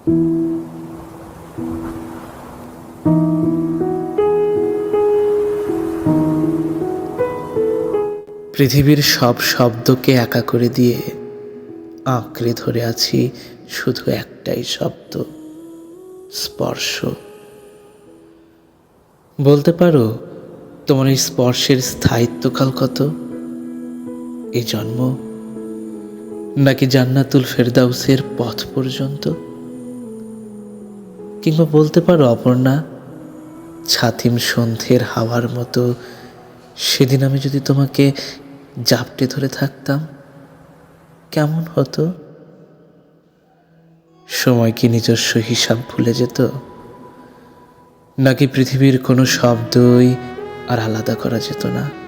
পৃথিবীর সব শব্দকে একা করে দিয়ে আঁকড়ে ধরে আছি শুধু একটাই শব্দ, স্পর্শ। বলতে পারো তোমার এই স্পর্শের স্থায়িত্বকাল কত? এই জন্ম, নাকি জান্নাতুল ফেরদাউসের পথ পর্যন্ত? কিংবা বলতে পারো অপর্ণা, ছাতিম সন্ধ্যের হাওয়ার মতো সেদিন আমি যদি তোমাকে জাপটে ধরে থাকতাম কেমন হতো? সময় কি নিজস্ব হিসাব ভুলে যেত, নাকি পৃথিবীর কোনো শব্দই আর আলাদা করা যেত না?